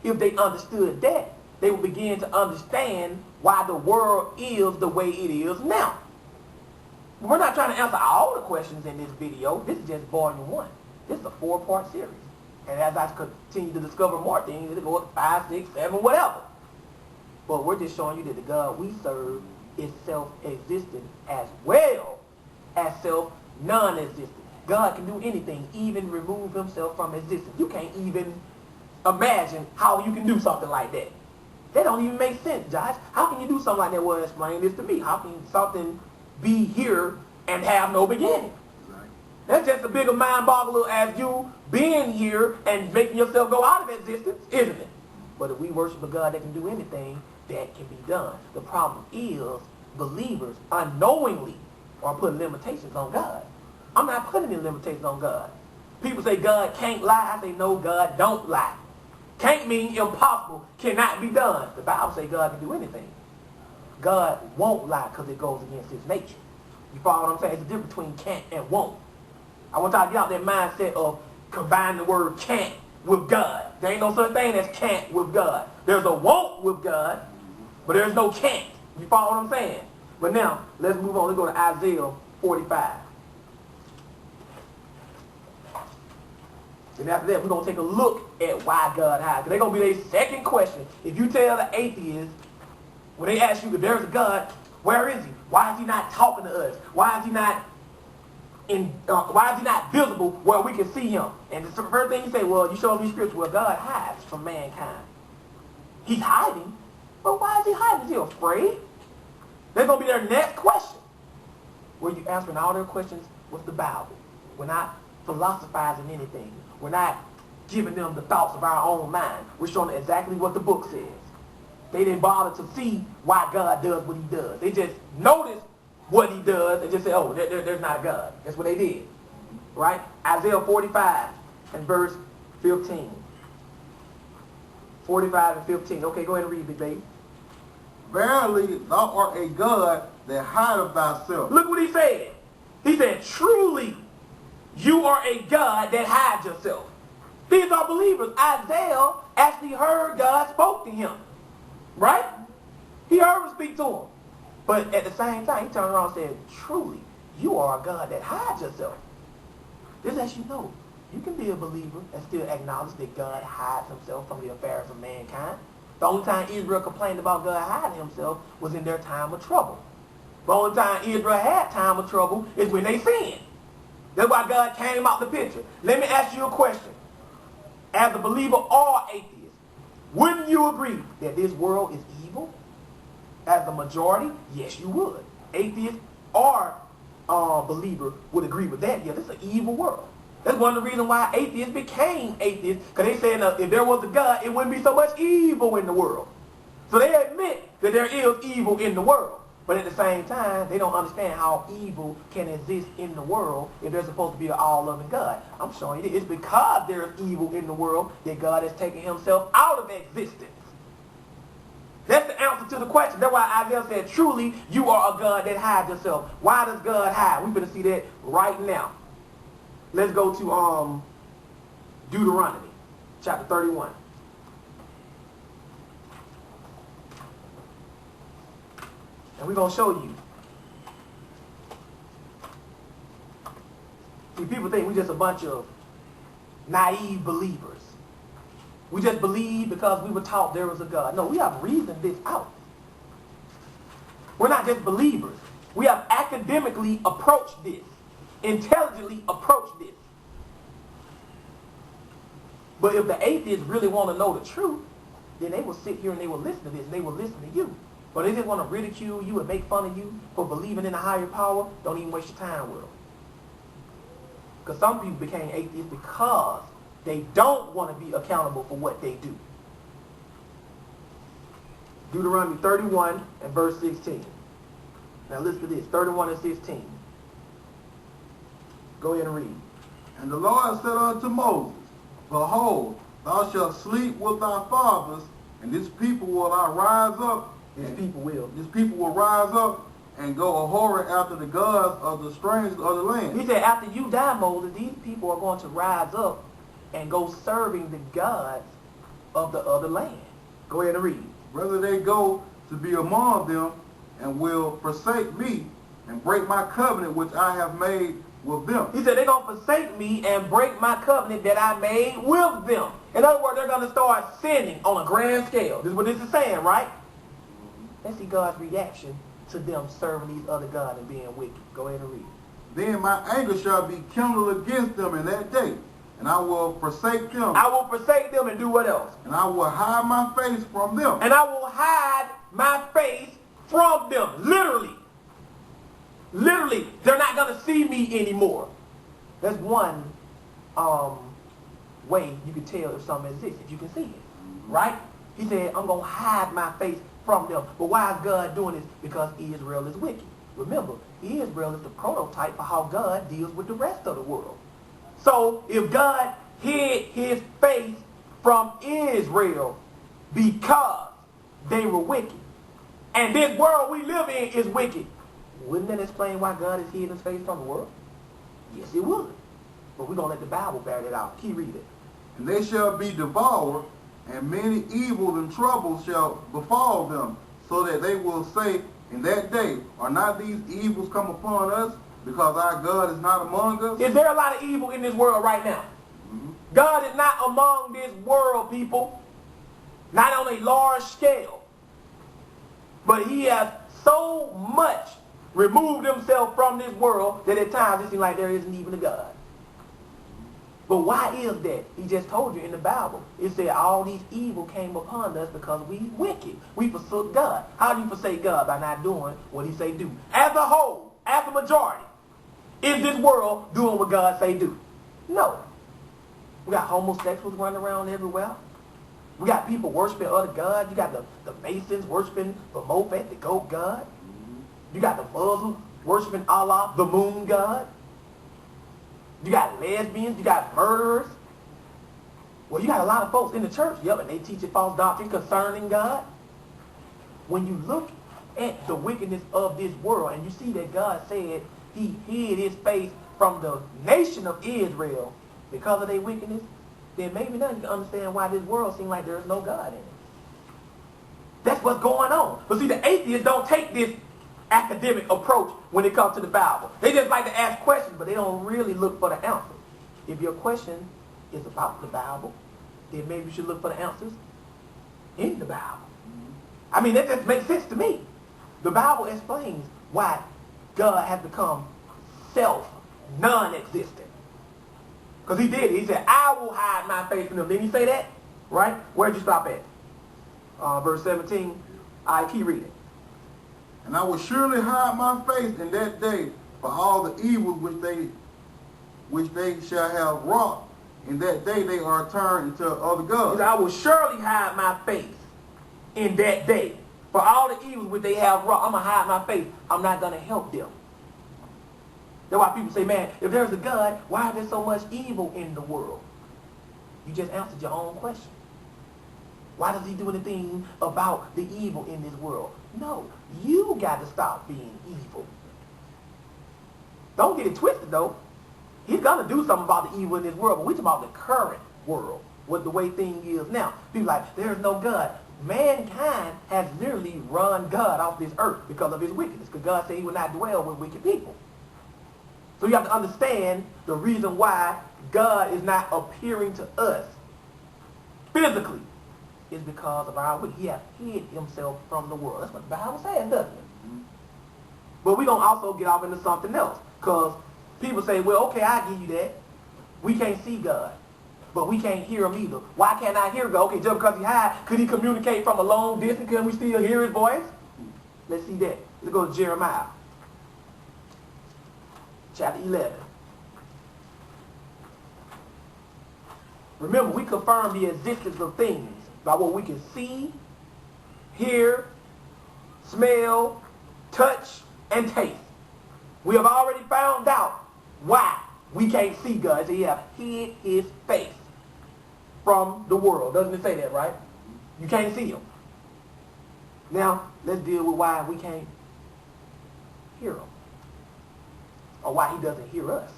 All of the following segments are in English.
if they understood that, they would begin to understand why the world is the way it is now. We're not trying to answer all the questions in this video. This is just volume 1. This is a 4-part series. And as I continue to discover more things, it'll go up to 5, 6, 7, whatever. But we're just showing you that the God we serve is self-existent as well as self-non-existent. God can do anything, even remove himself from existence. You can't even imagine how you can do something like that. That don't even make sense, Josh. How can you do something like that? Well, explain this to me. How can something be here and have no beginning? Right. That's just a bigger mind boggler as you being here and making yourself go out of existence, isn't it? But if we worship a God that can do anything, that can be done. The problem is believers unknowingly are putting limitations on God. I'm not putting any limitations on God. People say God can't lie. I say no, God don't lie. Can't mean impossible, cannot be done. The Bible says God can do anything. God won't lie because it goes against his nature. You follow what I'm saying? It's the difference between can't and won't. I want y'all to get out that mindset of combining the word can't with God. There ain't no such thing as can't with God. There's a won't with God, but there's no can't. You follow what I'm saying? But now, let's move on. Let's go to Isaiah 45. And after that, we're going to take a look at why God hides. They're going to be their second question. If you tell the atheist, when they ask you if there's a God, where is he? Why is he not talking to us? Why is he not visible where we can see him? And the first thing you say, well, you show me scripture where God hides from mankind. He's hiding, but why is he hiding? Is he afraid? That's going to be their next question. Where you answering all their questions with the Bible. We're not philosophizing anything. We're not giving them the thoughts of our own mind. We're showing them exactly what the book says. They didn't bother to see why God does what he does. They just noticed what he does and just say, oh, there's not a God. That's what they did. Right? Isaiah 45 and verse 15. 45 and 15. Okay, go ahead and read, big baby. Verily, thou art a God that hideth thyself. Look what he said. He said, truly, you are a God that hides yourself. These are believers. Isaiah actually heard God spoke to him. Right? He heard him speak to him. But at the same time, he turned around and said, truly, you are a God that hides yourself. This lets you know, you can be a believer and still acknowledge that God hides himself from the affairs of mankind. The only time Israel complained about God hiding himself was in their time of trouble. The only time Israel had time of trouble is when they sinned. That's why God came out the picture. Let me ask you a question. As a believer or atheist, wouldn't you agree that this world is evil? As the majority, yes, you would. Atheist or believer would agree with that. Yeah, this is an evil world. That's one of the reasons why atheists became atheists, because they said if there was a God, it wouldn't be so much evil in the world. So they admit that there is evil in the world. But at the same time, they don't understand how evil can exist in the world if there's supposed to be an all-loving God. I'm showing you it's because there's evil in the world that God has taken himself out of existence. That's the answer to the question. That's why Isaiah said, truly, you are a God that hides yourself. Why does God hide? We're going to see that right now. Let's go to Deuteronomy, chapter 31. And we're going to show you. See, people think we're just a bunch of naive believers. We just believe because we were taught there was a God. No, we have reasoned this out. We're not just believers. We have academically approached this, intelligently approached this. But if the atheists really want to know the truth, then they will sit here and they will listen to this, and they will listen to you. But they just want to ridicule you and make fun of you for believing in a higher power. Don't even waste your time with them. Because some people became atheists because they don't want to be accountable for what they do. Deuteronomy 31 and verse 16. Now listen to this, 31 and 16. Go ahead and read. And the Lord said unto Moses, behold, thou shalt sleep with thy fathers, and this people will not rise up. This people will rise up and go a-whoring after the gods of the strangers of the land. He said, after you die, Moses, these people are going to rise up and go serving the gods of the other land. Go ahead and read. Whether they go to be among them and will forsake me and break my covenant which I have made with them. He said they're going to forsake me and break my covenant that I made with them. In other words, they're going to start sinning on a grand scale. This is what this is saying, right? Let's see God's reaction to them serving these other gods and being wicked. Go ahead and read. Then my anger shall be kindled against them in that day, and I will forsake them. I will forsake them and do what else? And I will hide my face from them. And I will hide my face from them. Literally. Literally, they're not going to see me anymore. That's one way you can tell if something exists, if you can see it. Right? He said, I'm going to hide my face from them. But why is God doing this? Because Israel is wicked. Remember, Israel is the prototype for how God deals with the rest of the world. So if God hid his face from Israel because they were wicked, and this world we live in is wicked, wouldn't that explain why God has hid his face from the world? Yes, it would. But we're going to let the Bible bear that out. Keep reading. And they shall be devoured, and many evils and troubles shall befall them, so that they will say in that day, are not these evils come upon us, because our God is not among us? Is there a lot of evil in this world right now? God is not among this world, people. Not on a large scale. But he has so much removed himself from this world that at times it seems like there isn't even a God. But why is that? He just told you in the Bible. It said all these evil came upon us because we wicked. We forsook God. How do you forsake God? By not doing what he say do. As a whole, as a majority, is this world doing what God say do? No. We got homosexuals running around everywhere. We got people worshiping other gods. You got the Masons worshiping the Mophet, the goat god. You got the Muslims worshiping Allah, the moon god. You got lesbians. You got murderers. Well, you got a lot of folks in the church, yep, and they teach a false doctrine concerning God. When you look at the wickedness of this world and you see that God said he hid his face from the nation of Israel because of their wickedness, then maybe now you can understand why this world seems like there's no God in it. That's what's going on. But see, the atheists don't take this academic approach when it comes to the Bible. They just like to ask questions, but they don't really look for the answers. If your question is about the Bible, then maybe you should look for the answers in the Bible. I mean, that just makes sense to me. The Bible explains why God has become non-existent. Because he did it. He said, I will hide my face from them. Didn't he say that? Right? Where'd you stop at? Verse 17. All right, keep reading. And I will surely hide my face in that day for all the evils which they shall have wrought. In that day they are turned into other gods. He said, I will surely hide my face in that day for all the evils which they have wrought. I'm going to hide my face. I'm not going to help them. That's why people say, man, if there's a God, why is there so much evil in the world? You just answered your own question. Why does he do anything about the evil in this world? No, you got to stop being evil. Don't get it twisted, though. He's going to do something about the evil in this world, but we're talking about the current world, what the way things is now. People like, there's no God. Mankind has literally run God off this earth because of his wickedness, because God said he would not dwell with wicked people. So you have to understand the reason why God is not appearing to us physically is because of our wickedness. He has hid himself from the world. That's what the Bible says, doesn't it? But we're going to also get off into something else. Because people say, well, okay, I'll give you that. We can't see God. But we can't hear him either. Why can't I hear God? Okay, just because he high, could he communicate from a long distance? Can we still hear his voice? Let's see that. Let's go to Jeremiah. Chapter 11. Remember, we confirm the existence of things by what we can see, hear, smell, touch, and taste. We have already found out why we can't see God. So he has hid his face from the world. Doesn't it say that, right? You can't see him. Now, let's deal with why we can't hear him. Or why he doesn't hear us.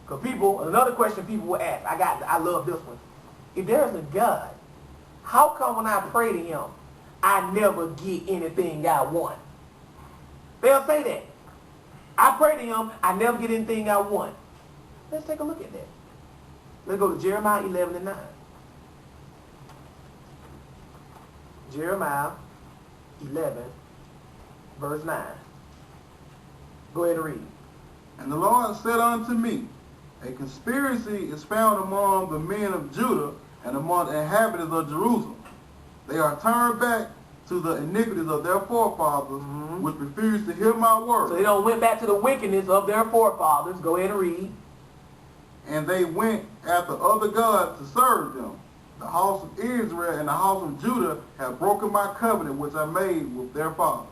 Because people, another question people will ask, I love this one. If there is a God, how come when I pray to him, I never get anything I want? They'll say that. I pray to him, I never get anything I want. Let's take a look at that. Let's go to Jeremiah 11 and 9. Jeremiah 11, verse 9. Go ahead and read. And the Lord said unto me, a conspiracy is found among the men of Judah and among the inhabitants of Jerusalem. They are turned back to the iniquities of their forefathers, which refused to hear my word. So they don't went back to the wickedness of their forefathers. Go ahead and read. And they went after other gods to serve them. The house of Israel and the house of Judah have broken my covenant which I made with their fathers.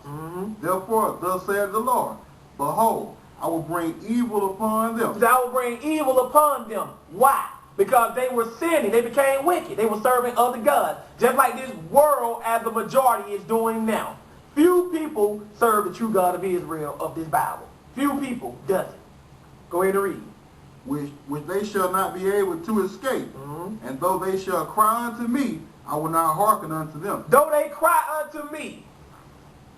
Therefore, thus saith the Lord, behold, I will bring evil upon them. I will bring evil upon them. Why? Because they were sinning. They became wicked. They were serving other gods. Just like this world as the majority is doing now. Few people serve the true God of Israel of this Bible. Few people doesn't. Go ahead and read. Which they shall not be able to escape. And though they shall cry unto me, I will not hearken unto them. Though they cry unto me,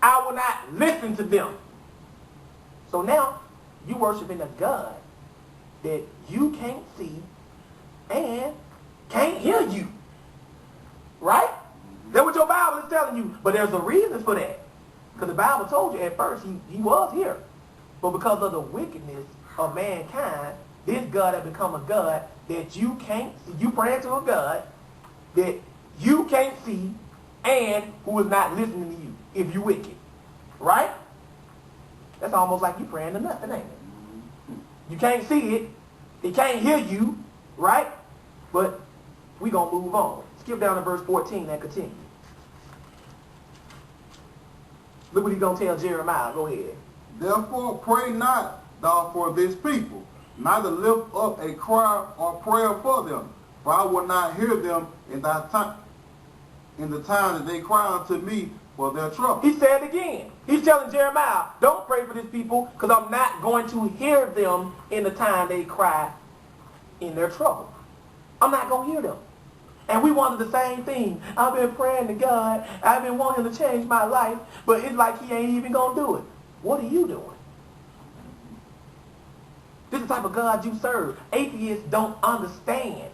I will not listen to them. So now, you worshiping a God that you can't see and can't hear you. Right? That's what your Bible is telling you. But there's a reason for that. Because the Bible told you at first he was here. But because of the wickedness of mankind, this God has become a God that you can't see. You pray to a God that you can't see and who is not listening to you if you wicked. Right? That's almost like you praying to nothing, ain't it? You can't see it. He can't hear you. Right? But we're going to move on. Skip down to verse 14 and continue. Look what he's going to tell Jeremiah. Go ahead. Therefore pray not thou for this people, neither lift up a cry or prayer for them, for I will not hear them in the time that they cry unto me for their trouble. He said again. He's telling Jeremiah, don't pray for these people because I'm not going to hear them in the time they cry in their trouble. I'm not going to hear them. And we wanted the same thing. I've been praying to God. I've been wanting to change my life, but it's like he ain't even going to do it. What are you doing? This is the type of God you serve. Atheists don't understand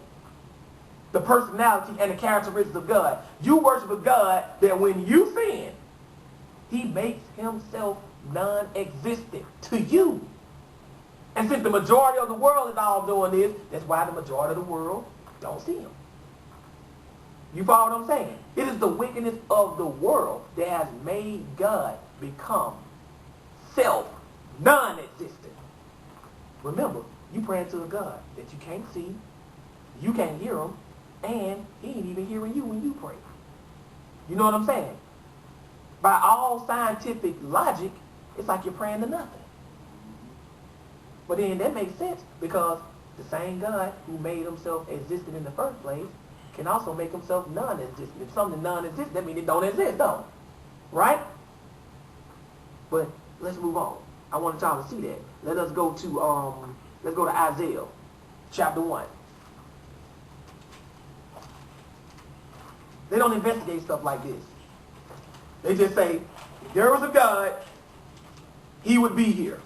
the personality and the characteristics of God. You worship a God that when you sin, he makes himself non-existent to you. And since the majority of the world is all doing this, that's why the majority of the world don't see him. You follow what I'm saying? It is the wickedness of the world that has made God become non-existent. Remember, you praying to a God that you can't see, you can't hear him, and he ain't even hearing you when you pray. You know what I'm saying? By all scientific logic, it's like you're praying to nothing. But then that makes sense because the same God who made himself existent in the first place can also make himself non-existent. If something non-existent, that means it don't exist, don't it? Right? But let's move on. I want y'all to see that. Let us go to Isaiah chapter 1. They don't investigate stuff like this. They just say, if there was a God, he would be here.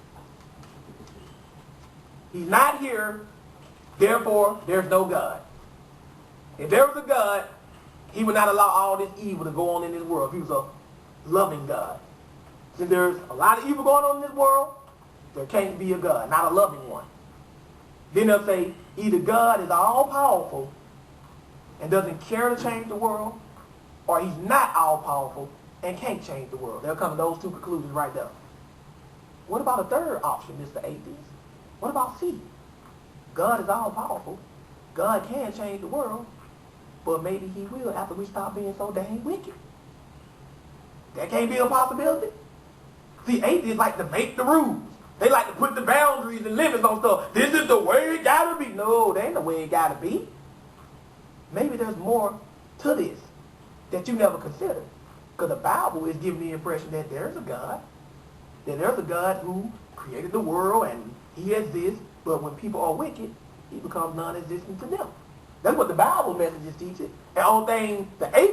He's not here, therefore there's no God. If there was a God, he would not allow all this evil to go on in this world. If he was a loving God. Since there's a lot of evil going on in this world, there can't be a God, not a loving one. Then they'll say, either God is all-powerful and doesn't care to change the world, or he's not all-powerful and can't change the world. They'll come to those two conclusions right there. What about a third option, Mr. Atheist? What about C? God is all-powerful. God can change the world, but maybe he will after we stop being so dang wicked. That can't be a possibility. See, atheists like to make the rules. They like to put the boundaries and limits on stuff. This is the way it gotta be. No, that ain't the way it gotta be. Maybe there's more to this that you never considered. Because the Bible is giving the impression that there's a God. That there's a God who created the world and he exists. But when people are wicked, he becomes non-existent to them. That's what the Bible message is teaching. And the only thing the atheists